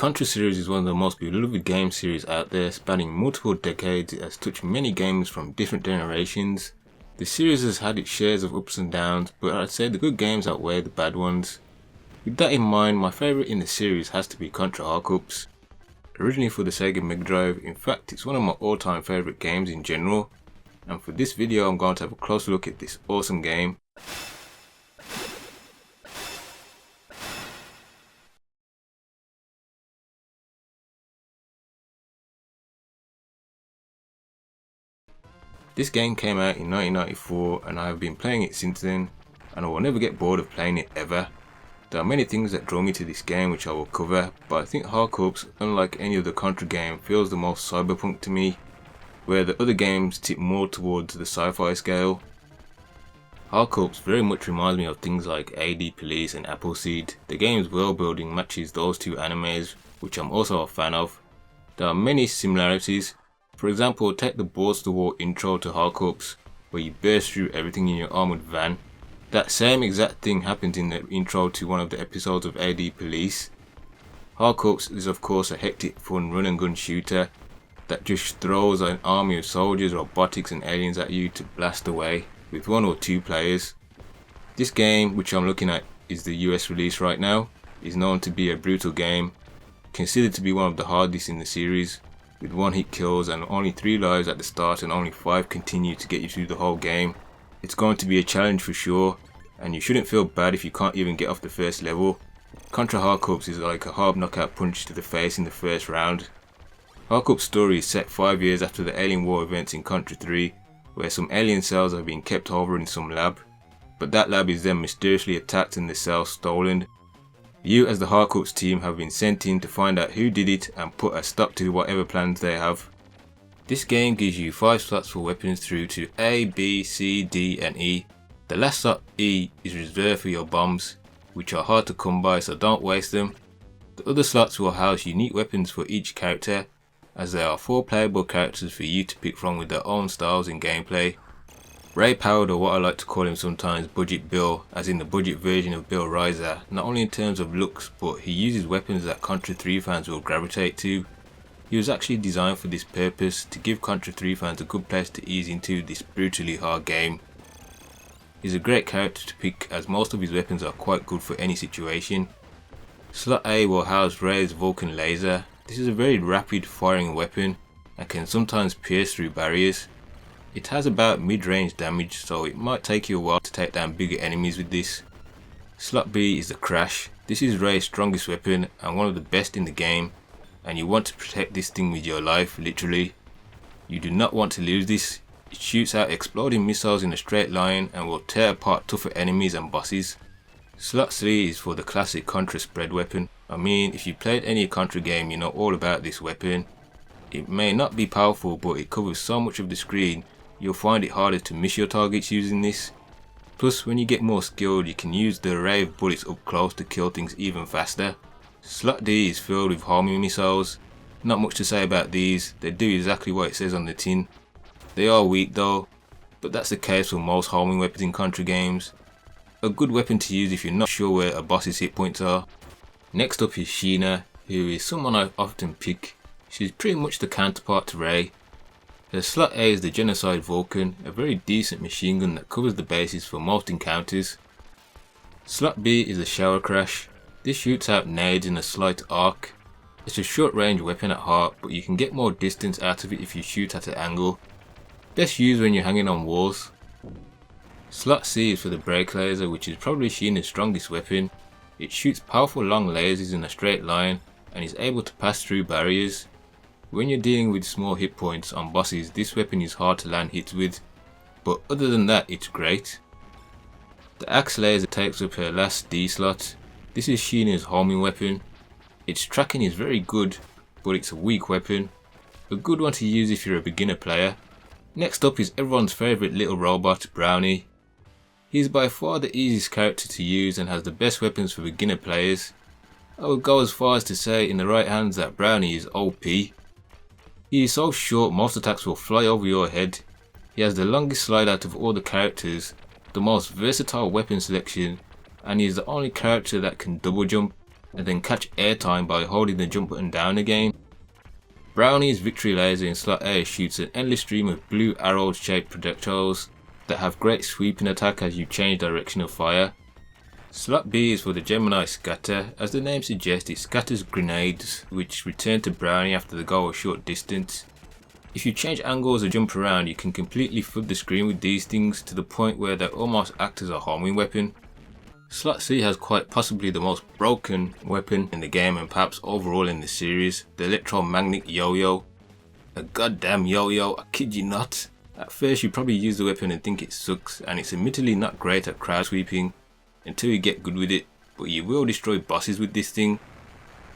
Contra series is one of the most beloved game series out there, spanning multiple decades. It has touched many gamers from different generations. The series has had its shares of ups and downs, but I'd say the good games outweigh the bad ones. With that in mind, my favourite in the series has to be Contra Hardcorps. Originally for the Sega Mega Drive, in fact it's one of my all-time favourite games in general, and for this video I'm going to have a closer look at this awesome game. This game came out in 1994 and I have been playing it since then, and I will never get bored of playing it ever. There are many things that draw me to this game which I will cover, but I think Hardcorps, unlike any other Contra game, feels the most cyberpunk to me, where the other games tip more towards the sci-fi scale. Hardcorps very much reminds me of things like AD Police and Appleseed. The game's world building matches those two animes, which I'm also a fan of. There are many similarities. For example, take the Balls to War intro to Hardcorps, where you burst through everything in your armoured van. That same exact thing happens in the intro to one of the episodes of AD Police. Hardcorps is of course a hectic, fun run and gun shooter that just throws an army of soldiers, robotics and aliens at you to blast away with 1 or 2 players. This game, which I'm looking at is the US release right now, is known to be a brutal game, considered to be one of the hardest in the series, with 1-hit kills and only 3 lives at the start and only 5 continue to get you through the whole game. It's going to be a challenge for sure, and you shouldn't feel bad if you can't even get off the first level. Contra Hardcorps is like a hard knockout punch to the face in the first round. Hardcorps' story is set 5 years after the Alien War events in Contra 3, where some alien cells are being kept over in some lab, but that lab is then mysteriously attacked and the cells stolen. You as the Hardcorps team have been sent in to find out who did it and put a stop to whatever plans they have. This game gives you 5 slots for weapons through to A, B, C, D and E. The last slot, E, is reserved for your bombs, which are hard to come by, so don't waste them. The other slots will house unique weapons for each character, as there are 4 playable characters for you to pick from with their own styles and gameplay. Poward, or what I like to call him sometimes, Budget Bill, as in the budget version of Bill Riser, not only in terms of looks, but he uses weapons that Contra 3 fans will gravitate to. He was actually designed for this purpose, to give Contra 3 fans a good place to ease into this brutally hard game. He's a great character to pick, as most of his weapons are quite good for any situation. Slot A will house Ray's Vulcan laser. This is a very rapid firing weapon and can sometimes pierce through barriers. It has about mid-range damage, so it might take you a while to take down bigger enemies with this. Slot B is the Crash. This is Ray's strongest weapon and one of the best in the game, and you want to protect this thing with your life, literally. You do not want to lose this. It shoots out exploding missiles in a straight line and will tear apart tougher enemies and bosses. Slot C is for the classic Contra spread weapon. I mean, if you played any Contra game, you know all about this weapon. It may not be powerful, but it covers so much of the screen, you'll find it harder to miss your targets using this. Plus, when you get more skilled, you can use the array of bullets up close to kill things even faster. Slot D is filled with homing missiles. Not much to say about these, they do exactly what it says on the tin. They are weak though, but that's the case for most homing weapons in Contra games. A good weapon to use if you're not sure where a boss's hit points are. Next up is Sheena, who is someone I often pick. She's pretty much the counterpart to Ray. Her slot A is the Genocide Vulcan, a very decent machine gun that covers the bases for most encounters. Slot B is the Shower Crash. This shoots out nades in a slight arc. It's a short range weapon at heart, but you can get more distance out of it if you shoot at an angle. Best used when you're hanging on walls. Slot C is for the Break Laser, which is probably Sheena's strongest weapon. It shoots powerful long lasers in a straight line and is able to pass through barriers. When you're dealing with small hit points on bosses, this weapon is hard to land hits with, but other than that it's great. The Axe Laser takes up her last D slot. This is Sheena's homing weapon. Its tracking is very good, but it's a weak weapon. A good one to use if you're a beginner player. Next up is everyone's favourite little robot, Browny. He is by far the easiest character to use and has the best weapons for beginner players. I would go as far as to say in the right hands that Browny is OP. He is so short most attacks will fly over your head. He has the longest slide out of all the characters, the most versatile weapon selection, and he is the only character that can double jump. and then catch airtime by holding the jump button down again. Browny's victory laser in slot A shoots an endless stream of blue arrow shaped projectiles that have great sweeping attack as you change direction of fire. Slot B is for the Gemini scatter. As the name suggests, it scatters grenades which return to Browny after they go a short distance. If you change angles or jump around, you can completely flood the screen with these things to the point where they almost act as a homing weapon. Slot C has quite possibly the most broken weapon in the game and perhaps overall in the series, the electromagnetic yo-yo. A goddamn yo-yo, I kid you not. At first you probably use the weapon and think it sucks, and it's admittedly not great at crowd sweeping until you get good with it, but you will destroy bosses with this thing,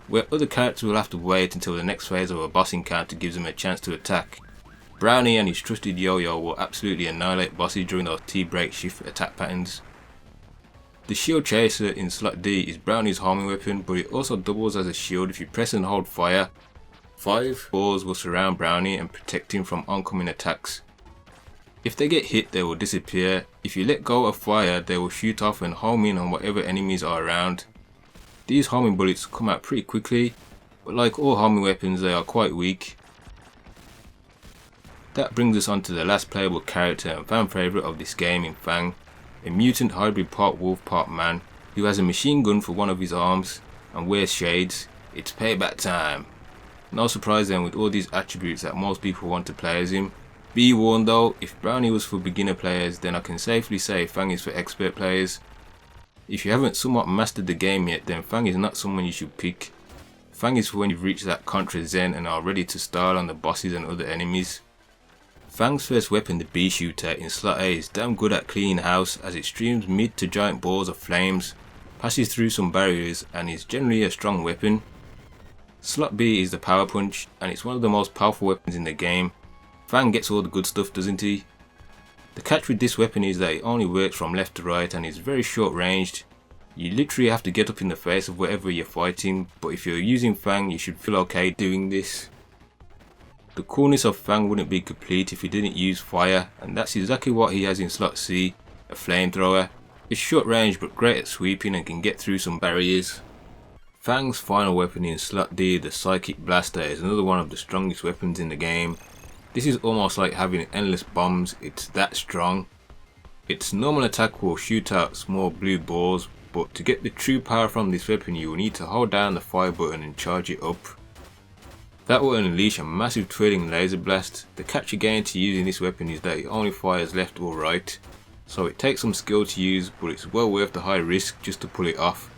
where other characters will have to wait until the next phase of a boss encounter gives them a chance to attack. Browny and his trusted yo-yo will absolutely annihilate bosses during those T-break shift attack patterns. The shield chaser in slot D is Browny's homing weapon, but it also doubles as a shield if you press and hold fire. 5 balls will surround Browny and protect him from oncoming attacks. If they get hit, they will disappear. If you let go of fire, they will shoot off and home in on whatever enemies are around. These homing bullets come out pretty quickly, but like all homing weapons, they are quite weak. That brings us on to the last playable character and fan favourite of this game in Fang, a mutant hybrid part wolf part man who has a machine gun for one of his arms and wears shades. It's payback time. No surprise then with all these attributes that most people want to play as him. Be warned though, if Browny was for beginner players, then I can safely say Fang is for expert players. If you haven't somewhat mastered the game yet, then Fang is not someone you should pick. Fang is for when you've reached that Contra Zen and are ready to style on the bosses and other enemies. Fang's first weapon, the bee shooter in slot A, is damn good at cleaning house as it streams mid to giant balls of flames, passes through some barriers and is generally a strong weapon. Slot B is the power punch and it's one of the most powerful weapons in the game. Fang gets all the good stuff, doesn't he? The catch with this weapon is that it only works from left to right and is very short ranged. You literally have to get up in the face of whatever you're fighting, but if you're using Fang you should feel okay doing this. The coolness of Fang wouldn't be complete if he didn't use fire, and that's exactly what he has in slot C, a flamethrower. It's short range but great at sweeping and can get through some barriers. Fang's final weapon in slot D, the psychic blaster, is another one of the strongest weapons in the game. This is almost like having endless bombs, it's that strong. Its normal attack will shoot out small blue balls, but to get the true power from this weapon you will need to hold down the fire button and charge it up. That will unleash a massive twirling laser blast. The catch again to using this weapon is that it only fires left or right, so it takes some skill to use, but it's well worth the high risk just to pull it off.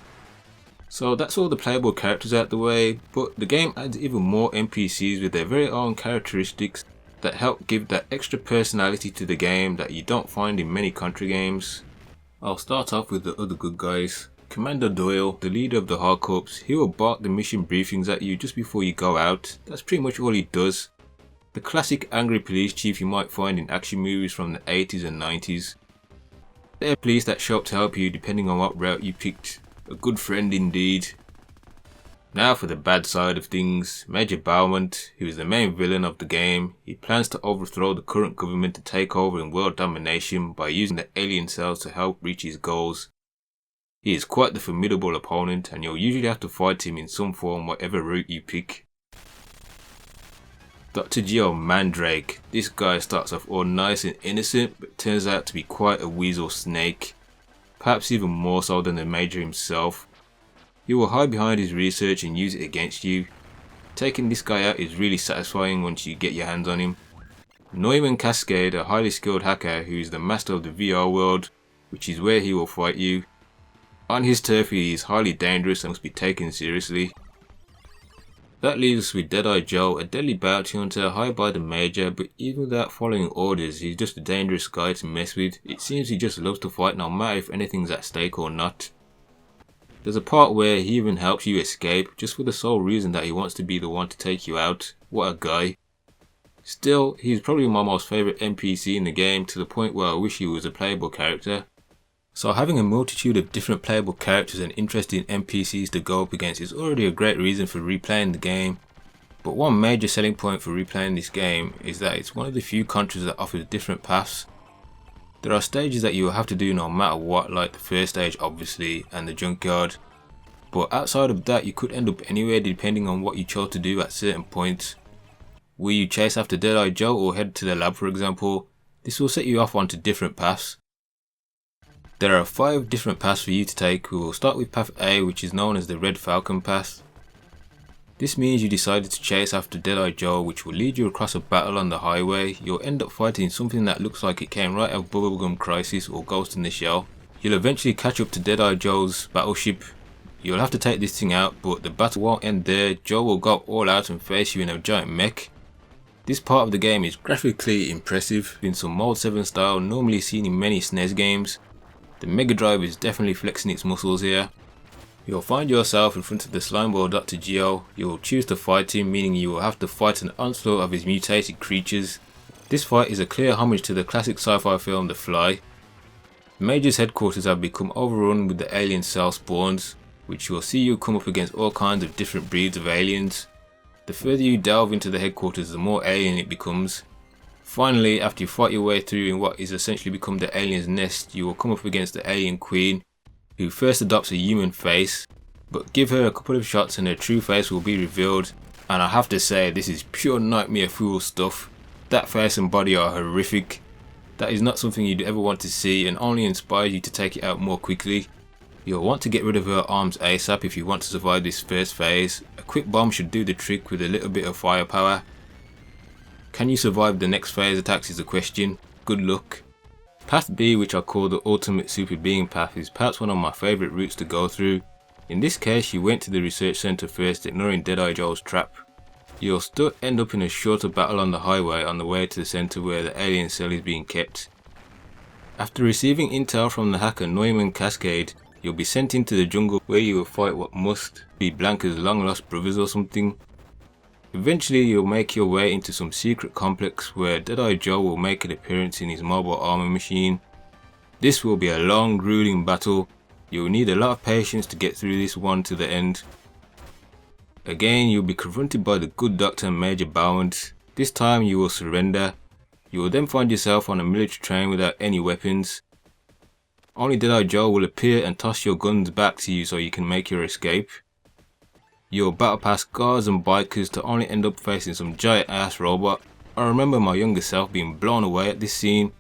So that's all the playable characters out the way, but the game adds even more NPCs with their very own characteristics that help give that extra personality to the game that you don't find in many Contra games. I'll start off with the other good guys. Commander Doyle, the leader of the Hardcorps, he will bark the mission briefings at you just before you go out. That's pretty much all he does. The classic angry police chief you might find in action movies from the 80s and 90s. They're police that show up to help you depending on what route you picked. A good friend indeed. Now for the bad side of things, Major Beaumont, who is the main villain of the game. He plans to overthrow the current government to take over in world domination by using the alien cells to help reach his goals. He is quite the formidable opponent and you'll usually have to fight him in some form whatever route you pick. Dr. Geo Mandrake, this guy starts off all nice and innocent but turns out to be quite a weasel snake, perhaps even more so than the Major himself. He will hide behind his research and use it against you. Taking this guy out is really satisfying once you get your hands on him. Neumann Cascade, a highly skilled hacker who is the master of the VR world, which is where he will fight you. On his turf he is highly dangerous and must be taken seriously. That leaves us with Deadeye Joe, a deadly bounty hunter hired by the Major, but even without following orders he's just a dangerous guy to mess with. It seems he just loves to fight no matter if anything's at stake or not. There's a part where he even helps you escape just for the sole reason that he wants to be the one to take you out. What a guy. Still, he's probably my most favourite NPC in the game, to the point where I wish he was a playable character. So having a multitude of different playable characters and interesting NPCs to go up against is already a great reason for replaying the game. But one major selling point for replaying this game is that it's one of the few Contras that offers different paths. There are stages that you will have to do no matter what, like the first stage obviously, and the junkyard. but outside of that you could end up anywhere depending on what you chose to do at certain points. Will you chase after Deadeye Joe or head to the lab for example? This will set you off onto different paths. There are 5 different paths for you to take. We will start with path A, which is known as the Red Falcon Path. This means you decided to chase after Deadeye Joe, which will lead you across a battle on the highway. You'll end up fighting something that looks like it came right out of Bubblegum Crisis or Ghost in the Shell. You'll eventually catch up to Deadeye Joe's battleship. You'll have to take this thing out, but the battle won't end there. Joe will go all out and face you in a giant mech. This part of the game is graphically impressive in some Mode 7 style normally seen in many SNES games. The Mega Drive is definitely flexing its muscles here. You'll find yourself in front of the slimeball Dr. Geo. You'll choose to fight him, meaning you will have to fight an onslaught of his mutated creatures. This fight is a clear homage to the classic sci-fi film The Fly. The Major's headquarters have become overrun with the alien cell spawns, which will see you come up against all kinds of different breeds of aliens. The further you delve into the headquarters, the more alien it becomes. Finally, after you fight your way through in what is essentially become the alien's nest, you will come up against the alien queen, who first adopts a human face, but give her a couple of shots and her true face will be revealed, and I have to say this is pure nightmare fuel stuff. That face and body are horrific. That is not something you'd ever want to see and only inspires you to take it out more quickly. You'll want to get rid of her arms ASAP if you want to survive this first phase. A quick bomb should do the trick with a little bit of firepower. Can you survive the next phase attacks is the question. Good luck. Path B, which I call the Ultimate Super Being Path, is perhaps one of my favourite routes to go through. In this case you went to the research centre first, ignoring Deadeye Joe's trap. You'll still end up in a shorter battle on the highway on the way to the centre where the alien cell is being kept. After receiving intel from the hacker Neumann Cascade, you'll be sent into the jungle where you will fight what must be Blanca's long lost brothers or something. Eventually you'll make your way into some secret complex where Deadeye Joe will make an appearance in his mobile armor machine. This will be a long, grueling battle. You'll need a lot of patience to get through this one to the end. Again you'll be confronted by the good doctor and Major Poward. This time you will surrender. You will then find yourself on a military train without any weapons. Only Deadeye Joe will appear and toss your guns back to you so you can make your escape. You'll battle past guards and bikers to only end up facing some giant ass robot. I remember my younger self being blown away at this scene,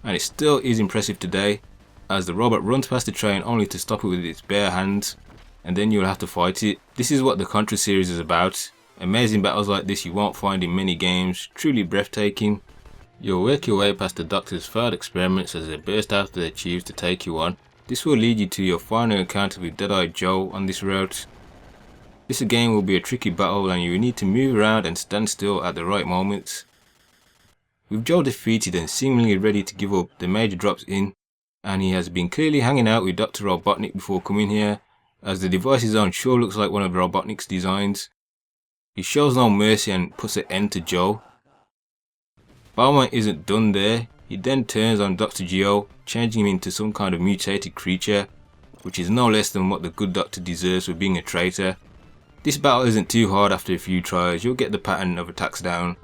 and it still is impressive today, as the robot runs past the train only to stop it with its bare hands, and then you'll have to fight it. This is what the Contra series is about. Amazing battles like this you won't find in many games, truly breathtaking. You'll work your way past the Doctor's failed experiments as they burst out of their tubes to take you on. This will lead you to your final encounter with Deadeye Joe on this route. This again will be a tricky battle and you will need to move around and stand still at the right moments. With Joe defeated and seemingly ready to give up, the Major drops in, and he has been clearly hanging out with Dr. Robotnik before coming here, as the device he's on sure looks like one of Robotnik's designs. He shows no mercy and puts an end to Joe. Bowman isn't done there. He then turns on Dr. Geo, changing him into some kind of mutated creature, which is no less than what the good doctor deserves for being a traitor. This battle isn't too hard after a few tries, you'll get the pattern of attacks down.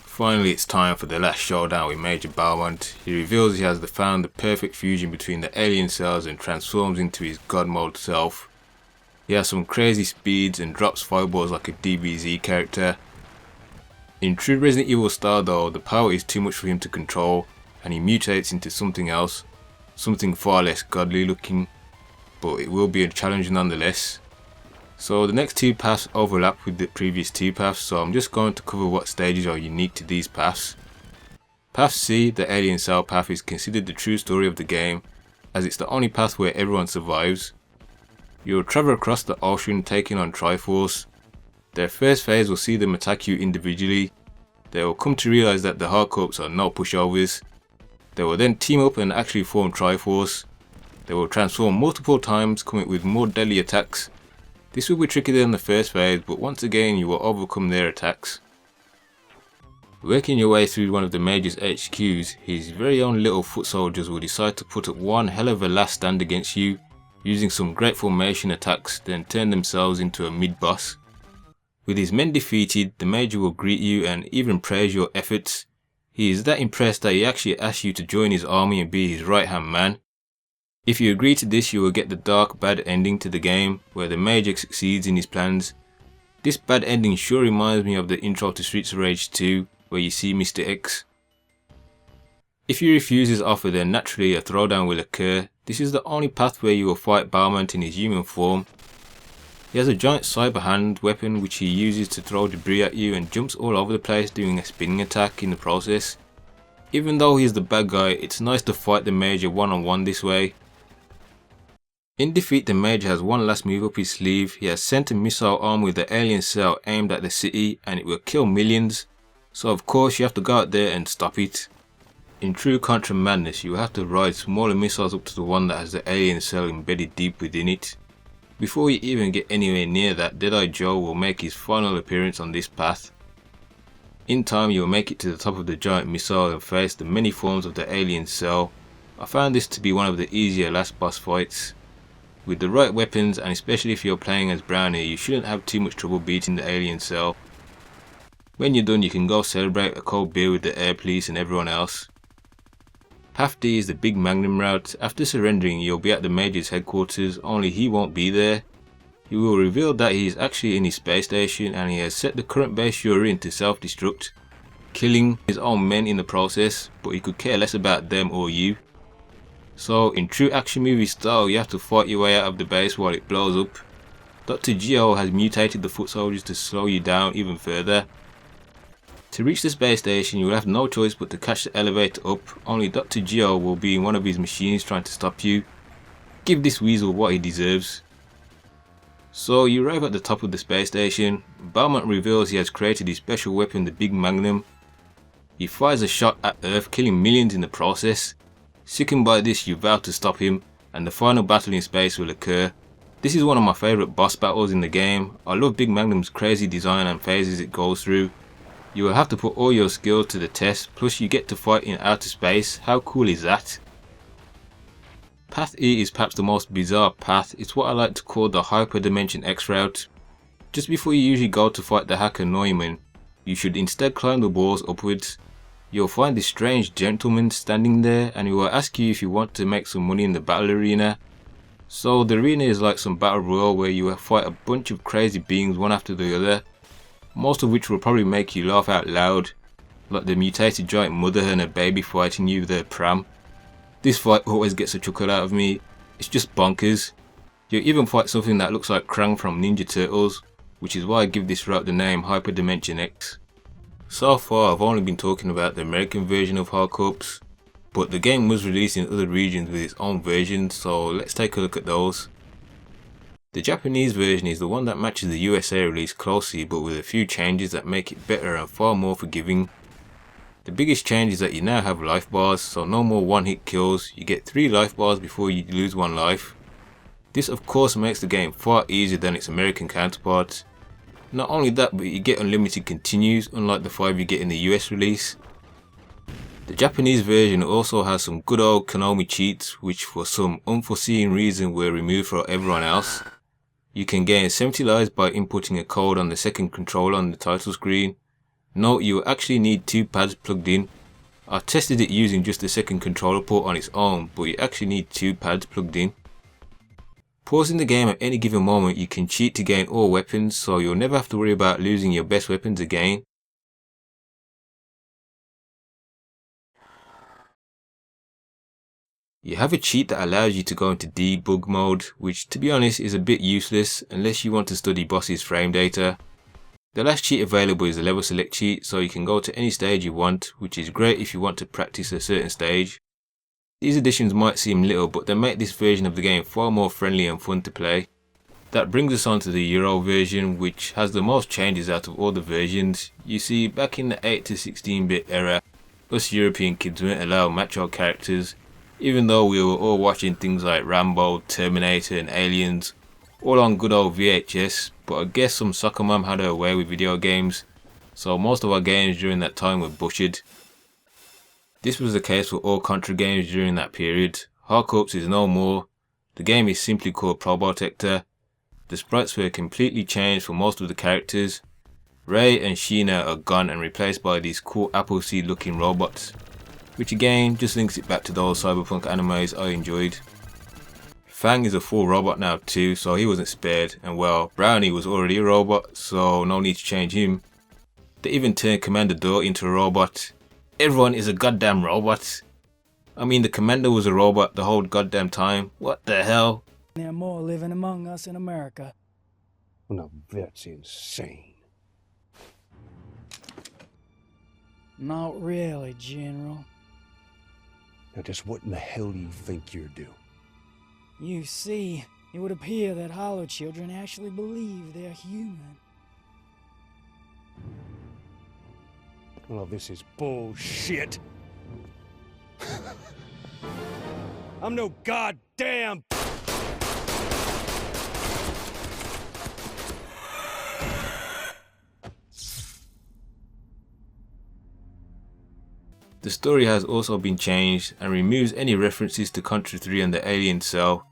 Finally it's time for the last showdown with Major Bowman. He reveals he has found the perfect fusion between the alien cells and transforms into his god mode self. He has some crazy speeds and drops fireballs like a DBZ character. In true Resident Evil style though, the power is too much for him to control and he mutates into something else, something far less godly looking, but it will be a challenge nonetheless. So the next 2 paths overlap with the previous 2 paths, so I'm just going to cover what stages are unique to these paths. Path C, the alien cell path, is considered the true story of the game, as it's the only path where everyone survives. You'll travel across the ocean taking on Triforce. Their first phase will see them attack you individually. They will come to realise that the Hardcorps are no pushovers. They will then team up and actually form Triforce. They will transform multiple times, coming with more deadly attacks. This will be trickier than the first phase, but once again you will overcome their attacks. Working your way through one of the Major's HQs, his very own little foot soldiers will decide to put up one hell of a last stand against you, using some great formation attacks, then turn themselves into a mid-boss. With his men defeated, the Major will greet you and even praise your efforts. He is that impressed that he actually asks you to join his army and be his right hand man. If you agree to this, you will get the dark, bad ending to the game, where the Major succeeds in his plans. This bad ending sure reminds me of the intro to Streets of Rage 2, where you see Mr. X. If you refuse his offer, then naturally a throwdown will occur. This is the only path where you will fight Bowman in his human form. He has a giant cyber hand weapon which he uses to throw debris at you and jumps all over the place doing a spinning attack in the process. Even though he's the bad guy, it's nice to fight the Major one-on-one this way. In defeat, the Major has one last move up his sleeve. He has sent a missile armed with the alien cell aimed at the city, and it will kill millions. So of course you have to go out there and stop it. In true Contra madness, you will have to ride smaller missiles up to the one that has the alien cell embedded deep within it. Before you even get anywhere near that, Deadeye Joe will make his final appearance on this path. In time you will make it to the top of the giant missile and face the many forms of the alien cell. I found this to be one of the easier last boss fights. With the right weapons, and especially if you're playing as Browny, you shouldn't have too much trouble beating the alien cell. When you're done, you can go celebrate a cold beer with the air police and everyone else. Path D is the big magnum route. After surrendering, you'll be at the Major's headquarters, only he won't be there. He will reveal that he is actually in his space station and he has set the current base you're in to self-destruct, killing his own men in the process, but he could care less about them or you. So in true action movie style, you have to fight your way out of the base while it blows up. Dr. Geo has mutated the foot soldiers to slow you down even further. To reach the space station, you will have no choice but to catch the elevator up, only Dr. Geo will be in one of his machines trying to stop you. Give this weasel what he deserves. So you arrive at the top of the space station. Bowman reveals he has created his special weapon, the big magnum. He fires a shot at Earth, killing millions in the process. Sickened by this, you vow to stop him, and the final battle in space will occur. This is one of my favourite boss battles in the game. I love Big Magnum's crazy design and phases it goes through. You will have to put all your skills to the test, plus you get to fight in outer space. How cool is that? Path E is perhaps the most bizarre path. It's what I like to call the Hyperdimension X route. Just before you usually go to fight the hacker Neumann, you should instead climb the walls upwards. You'll find this strange gentleman standing there and he will ask you if you want to make some money in the battle arena. So the arena is like some battle royale where you fight a bunch of crazy beings one after the other, most of which will probably make you laugh out loud, like the mutated giant mother and her baby fighting you with her pram. This fight always gets a chuckle out of me. It's just bonkers. You'll even fight something that looks like Krang from Ninja Turtles, which is why I give this route the name Hyperdimension X. So far I've only been talking about the American version of Hardcorps, but the game was released in other regions with its own version, so let's take a look at those. The Japanese version is the one that matches the USA release closely, but with a few changes that make it better and far more forgiving. The biggest change is that you now have life bars, so no more one-hit kills. You get 3 life bars before you lose 1 life. This of course makes the game far easier than its American counterparts. Not only that, but you get unlimited continues, unlike the 5 you get in the US release. The Japanese version also has some good old Konami cheats, which for some unforeseen reason were removed for everyone else. You can gain 70 lives by inputting a code on the second controller on the title screen. Note you will actually need 2 pads plugged in. I tested it using just the second controller port on its own, but you actually need 2 pads plugged in. Pausing the game at any given moment, you can cheat to gain all weapons, so you'll never have to worry about losing your best weapons again. You have a cheat that allows you to go into debug mode, which to be honest is a bit useless unless you want to study bosses' frame data. The last cheat available is the level select cheat, so you can go to any stage you want, which is great if you want to practice a certain stage. These additions might seem little, but they make this version of the game far more friendly and fun to play. That brings us on to the Euro version, which has the most changes out of all the versions. You see, back in the 8 to 16-bit era, us European kids weren't allowed macho characters, even though we were all watching things like Rambo, Terminator and Aliens, all on good old VHS, but I guess some soccer mom had her way with video games, so most of our games during that time were butchered. This was the case for all Contra games during that period. Hardcorps is no more. The game is simply called Probotector. The sprites were completely changed for most of the characters. Ray and Sheena are gone and replaced by these cool Appleseed looking robots, which again just links it back to those cyberpunk animes I enjoyed. Fang is a full robot now too, so he wasn't spared, and well, Browny was already a robot, so no need to change him. They even turned Commander Door into a robot. Everyone is a goddamn robot. I mean, the Commander was a robot the whole goddamn time. What the hell? There are more living among us in America. Well, now that's insane. Not really, General. Now just what in the hell do you think you're doing? You see, it would appear that Hollow children actually believe they're human. Well, this is bullshit. I'm no goddamn... The story has also been changed and removes any references to Contra 3 and the alien cell.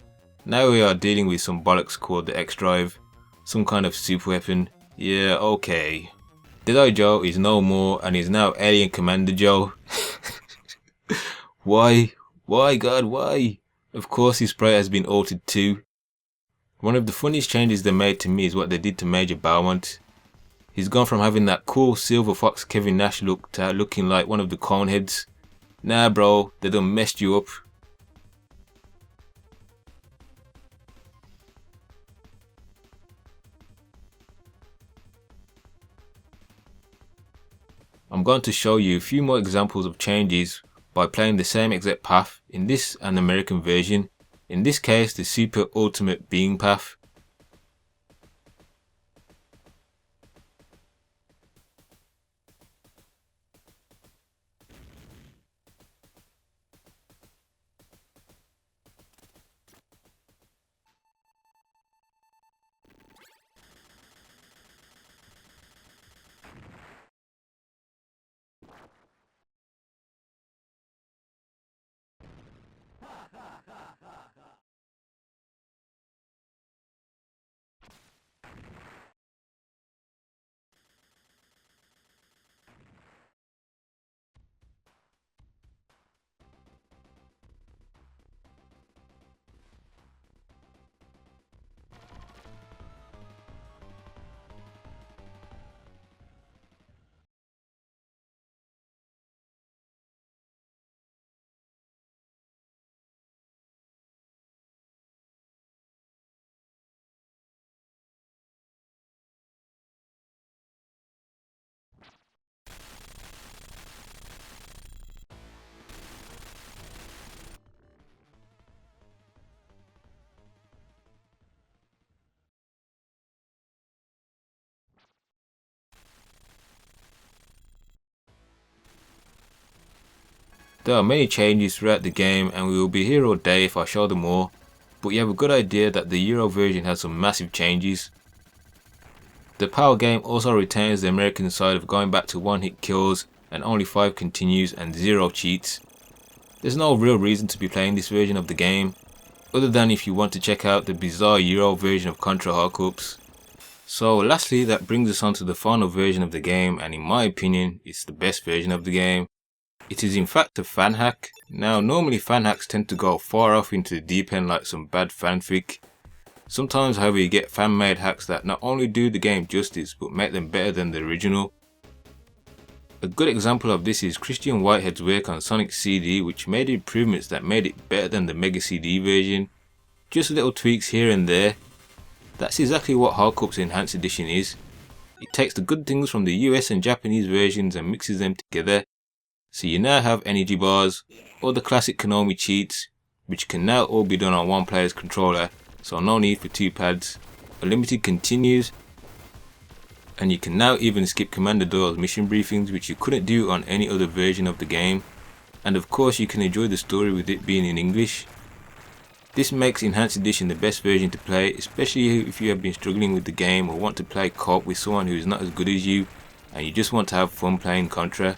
Now we are dealing with some bollocks called the X-Drive, some kind of super weapon. Yeah, okay. Deadeye Joe is no more and is now Alien Commander Joe. Why? Why, God, why? Of course his sprite has been altered too. One of the funniest changes they made to me is what they did to Major Beaumont. He's gone from having that cool Silver Fox Kevin Nash look to looking like one of the Coneheads. Nah bro, they done messed you up. I'm going to show you a few more examples of changes by playing the same exact path in this and American version. In this case, the Super Ultimate Being path. There are many changes throughout the game and we will be here all day if I show them all, but you have a good idea that the Euro version has some massive changes. The Power game also retains the American side of going back to one hit kills and only 5 continues and 0 cheats. There's no real reason to be playing this version of the game, other than if you want to check out the bizarre Euro version of Contra Hardcorps. So lastly, that brings us on to the final version of the game, and in my opinion it's the best version of the game. It is in fact a fan hack. Now normally fan hacks tend to go far off into the deep end like some bad fanfic. Sometimes however you get fan made hacks that not only do the game justice but make them better than the original. A good example of this is Christian Whitehead's work on Sonic CD, which made improvements that made it better than the Mega CD version. Just little tweaks here and there. That's exactly what Hardcorps Enhanced Edition is. It takes the good things from the US and Japanese versions and mixes them together. So you now have energy bars, or the classic Konami cheats, which can now all be done on one player's controller, so no need for 2 pads. Unlimited continues, and you can now even skip Commander Doyle's mission briefings, which you couldn't do on any other version of the game. And of course you can enjoy the story with it being in English. This makes Enhanced Edition the best version to play, especially if you have been struggling with the game or want to play co-op with someone who is not as good as you and you just want to have fun playing Contra.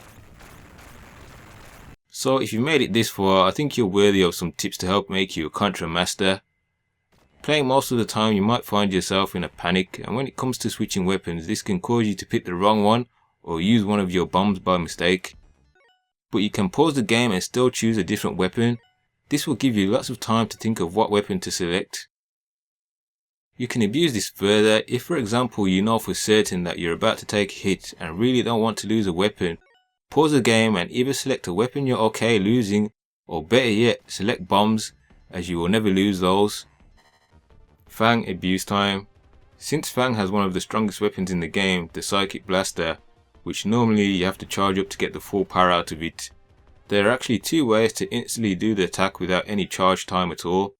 So if you made it this far, I think you're worthy of some tips to help make you a Contra master. Playing most of the time you might find yourself in a panic, and when it comes to switching weapons this can cause you to pick the wrong one or use one of your bombs by mistake. But you can pause the game and still choose a different weapon. This will give you lots of time to think of what weapon to select. You can abuse this further if, for example, you know for certain that you're about to take a hit and really don't want to lose a weapon. Pause the game and either select a weapon you're okay losing, or better yet, select bombs, as you will never lose those. Fang abuse time. Since Fang has one of the strongest weapons in the game, the Psychic Blaster, which normally you have to charge up to get the full power out of it, there are actually two ways to instantly do the attack without any charge time at all.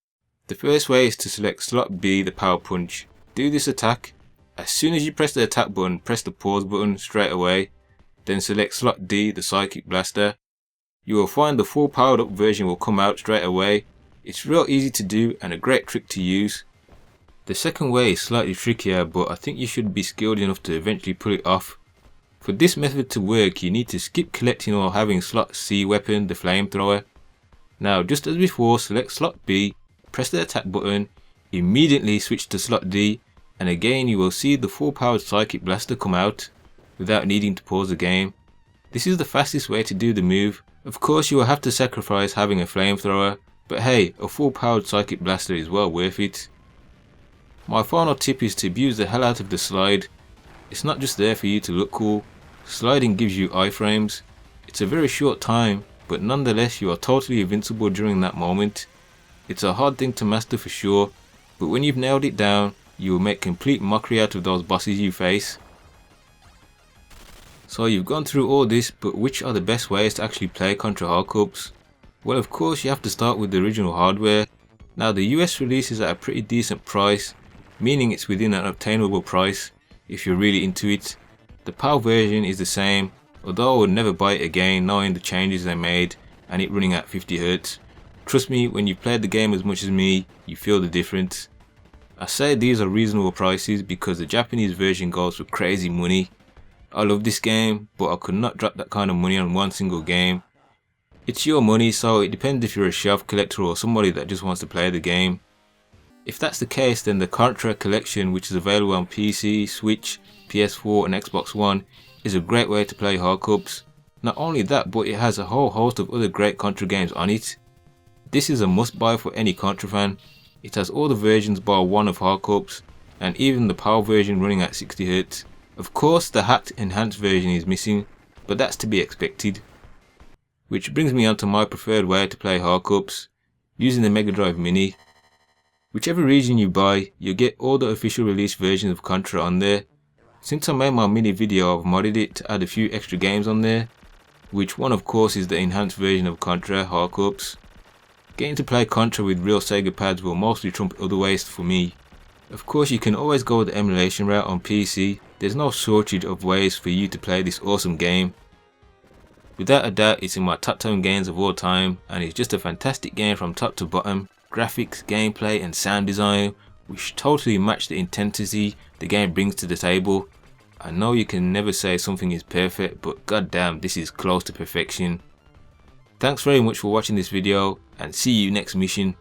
The first way is to select slot B, the power punch. Do this attack. As soon as you press the attack button, press the pause button straight away. Then select slot D, the Psychic Blaster. You will find the full powered up version will come out straight away. It's real easy to do and a great trick to use. The second way is slightly trickier, but I think you should be skilled enough to eventually pull it off. For this method to work, you need to skip collecting or having slot C weapon, the flamethrower. Now, just as before, select slot B, press the attack button, immediately switch to slot D, and again you will see the full powered Psychic Blaster come out without needing to pause the game. This is the fastest way to do the move. Of course you will have to sacrifice having a flamethrower, but hey, a full powered Psychic Blaster is well worth it. My final tip is to abuse the hell out of the slide. It's not just there for you to look cool. Sliding gives you iframes. It's a very short time, but nonetheless you are totally invincible during that moment. It's a hard thing to master for sure, but when you've nailed it down, you will make complete mockery out of those bosses you face. So you've gone through all this, but which are the best ways to actually play Contra Hardcorps? Well, of course you have to start with the original hardware. Now the US release is at a pretty decent price, meaning it's within an obtainable price if you're really into it. The PAL version is the same, although I would never buy it again knowing the changes they made and it running at 50Hz. Trust me, when you've played the game as much as me, you feel the difference. I say these are reasonable prices because the Japanese version goes for crazy money. I love this game, but I could not drop that kind of money on one single game. It's your money, so it depends if you're a shelf collector or somebody that just wants to play the game. If that's the case, then the Contra collection, which is available on PC, Switch, PS4 and Xbox One, is a great way to play Hardcorps. Not only that, but it has a whole host of other great Contra games on it. This is a must buy for any Contra fan. It has all the versions bar one of Hardcorps, and even the PAL version running at 60Hz. Of course the hacked enhanced version is missing, but that's to be expected. Which brings me on to my preferred way to play Hardcorps, using the Mega Drive Mini. Whichever region you buy, you'll get all the official release versions of Contra on there. Since I made my mini video, I've modded it to add a few extra games on there, which one of course is the enhanced version of Contra Hardcorps. Getting to play Contra with real Sega pads will mostly trump other ways for me. Of course you can always go the emulation route on PC, there's no shortage of ways for you to play this awesome game. Without a doubt it's in my top 10 games of all time, and it's just a fantastic game from top to bottom. Graphics, gameplay and sound design which totally match the intensity the game brings to the table. I know you can never say something is perfect, but goddamn, this is close to perfection. Thanks very much for watching this video and see you next mission.